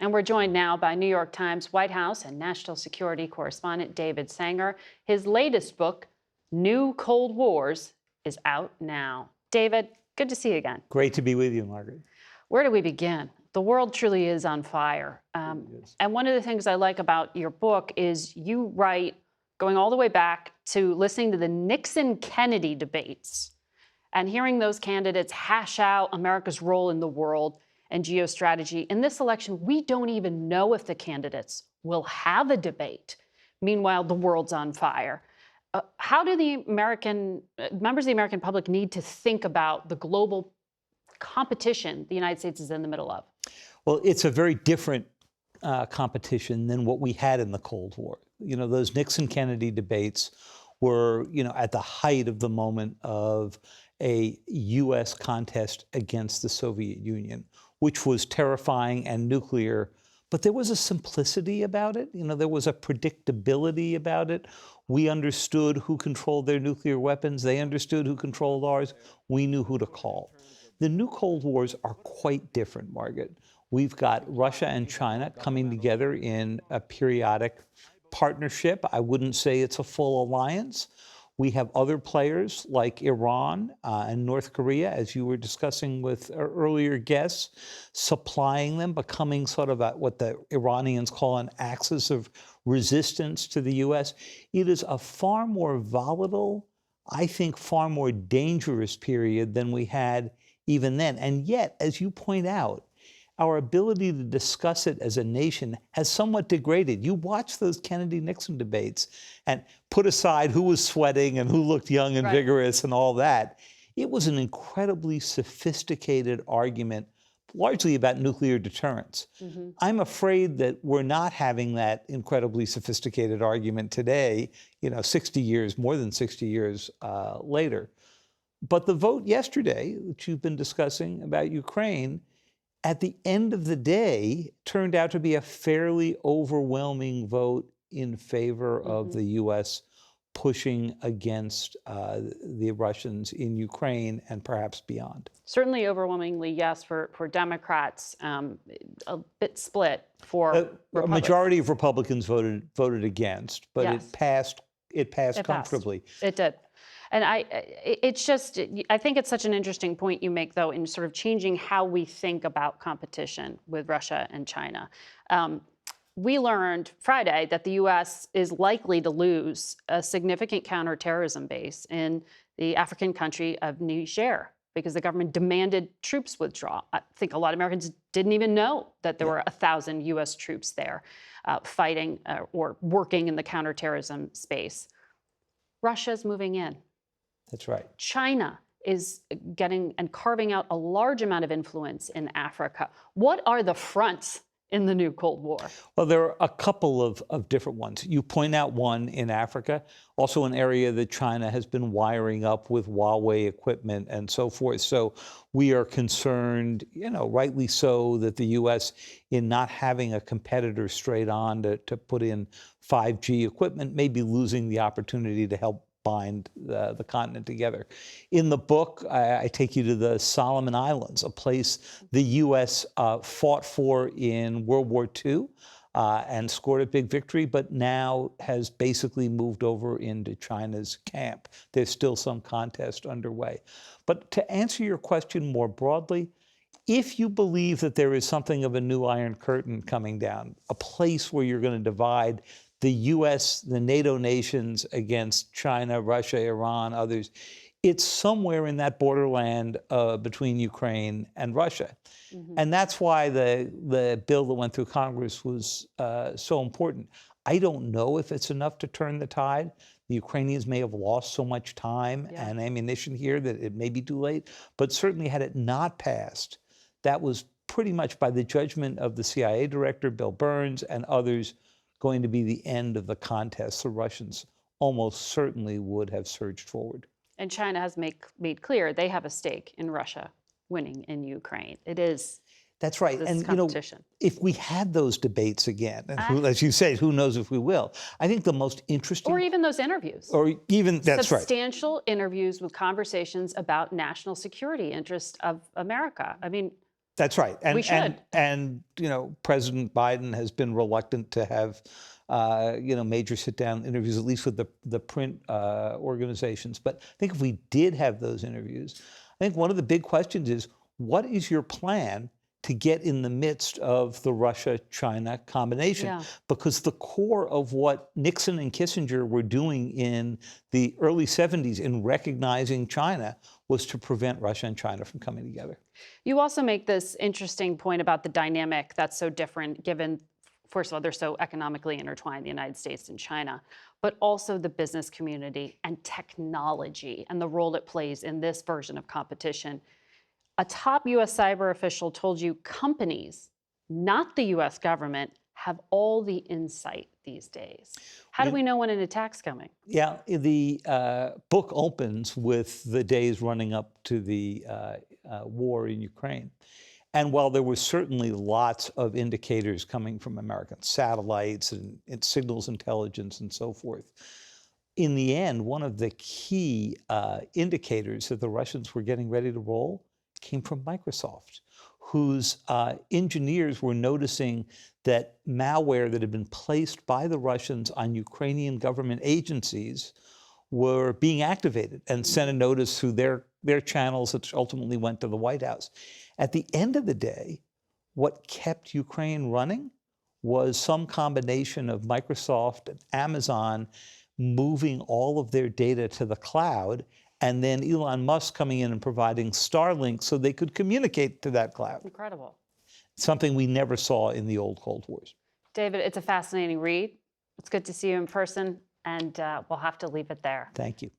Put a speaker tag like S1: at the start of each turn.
S1: And we're joined now by New York Times White House and national security correspondent David Sanger. His latest book, New Cold Wars, is out now. David, good to see you again.
S2: Great to be with you, Margaret.
S1: Where do we begin? The world truly is on fire. And one of the things I like about your book is you write, going all the way back to listening to the Nixon-Kennedy debates and hearing those candidates hash out America's role in the world and geostrategy. In this election, we don't even know if the candidates will have a debate. Meanwhile, the world's on fire. How do the members of the American public need to think about the global competition the United States is in the middle of?
S2: Well, it's a very different competition than what we had in the Cold War. You know, those Nixon-Kennedy debates were, at the height of the moment of a U.S. contest against the Soviet Union, which was terrifying and nuclear, but there was a simplicity about it. There was a predictability about it. We understood who controlled their nuclear weapons. They understood who controlled ours. We knew who to call. The new Cold Wars are quite different, Margaret. We've got Russia and China coming together in a periodic partnership. I wouldn't say it's a full alliance. We have other players like Iran and North Korea, as you were discussing with earlier guests, supplying them, becoming sort of what the Iranians call an axis of resistance to the U.S. It is a far more volatile, I think far more dangerous period than we had even then. And yet, as you point out, our ability to discuss it as a nation has somewhat degraded. You watch those Kennedy-Nixon debates and put aside who was sweating and who looked young and vigorous and all that. It was an incredibly sophisticated argument, largely about nuclear deterrence. I'm afraid that we're not having that incredibly sophisticated argument today, 60 years, more than 60 years later. But the vote yesterday, which you've been discussing about Ukraine, at the end of the day, turned out to be a fairly overwhelming vote in favor of the U.S. pushing against the Russians in Ukraine and perhaps beyond.
S1: Certainly overwhelmingly, yes, for Democrats, a bit split for Republicans.
S2: A majority of Republicans voted against, but it passed comfortably.
S1: It did. And I think it's such an interesting point you make, though, in sort of changing how we think about competition with Russia and China. We learned Friday that the U.S. is likely to lose a significant counterterrorism base in the African country of Niger because the government demanded troops withdraw. I think a lot of Americans didn't even know that there were 1,000 U.S. troops there fighting or working in the counterterrorism space. Russia's moving in.
S2: That's right.
S1: China is getting and carving out a large amount of influence in Africa. What are the fronts in the new Cold War? Well,
S2: there are a couple of different ones. You point out one in Africa, also an area that China has been wiring up with Huawei equipment and so forth. So we are concerned, rightly so, that the U.S., in not having a competitor straight on to put in 5G equipment, may be losing the opportunity to help bind the continent together. In the book, I take you to the Solomon Islands, a place the U.S. fought for in World War II and scored a big victory, but now has basically moved over into China's camp. There's still some contest underway. But to answer your question more broadly, if you believe that there is something of a new Iron Curtain coming down, a place where you're going to divide the U.S., the NATO nations against China, Russia, Iran, others, it's somewhere in that borderland between Ukraine and Russia. And that's why the bill that went through Congress was so important. I don't know if it's enough to turn the tide. The Ukrainians may have lost so much time and ammunition here that it may be too late. But certainly had it not passed, that was pretty much by the judgment of the CIA director, Bill Burns, and others, going to be the end of the contest. The Russians almost certainly would have surged forward.
S1: And China has made clear they have a stake in Russia winning in Ukraine. It is.
S2: That's right. And if we had those debates again, and as you say, who knows if we will, I think the most interesting...
S1: Or even those interviews.
S2: Or even, that's right.
S1: Substantial interviews with conversations about national security interest of America. I mean,
S2: That's right. And,
S1: We should.
S2: And you know, President Biden has been reluctant to have, you know, major sit-down interviews, at least with the print organizations. But I think if we did have those interviews, I think one of the big questions is, what is your plan to get in the midst of the Russia-China combination?
S1: Yeah.
S2: Because the core of what Nixon and Kissinger were doing in the early 70s in recognizing China was to prevent Russia and China from coming together.
S1: You also make this interesting point about the dynamic that's so different given, first of all, they're so economically intertwined, the United States and China, but also the business community and technology and the role it plays in this version of competition. A top U.S. cyber official told you companies, not the U.S. government, have all the insight these days. How do we know when an attack's coming?
S2: Yeah, the book opens with the days running up to the war in Ukraine. And while there were certainly lots of indicators coming from American satellites and signals intelligence and so forth, in the end, one of the key indicators that the Russians were getting ready to roll came from Microsoft, whose engineers were noticing that malware that had been placed by the Russians on Ukrainian government agencies were being activated and sent a notice through their channels that ultimately went to the White House. At the end of the day, what kept Ukraine running was some combination of Microsoft and Amazon moving all of their data to the cloud, and then Elon Musk coming in and providing Starlink so they could communicate to that cloud.
S1: Incredible.
S2: Something we never saw in the old Cold Wars.
S1: David, it's a fascinating read. It's good to see you in person, and we'll have to leave it there.
S2: Thank you.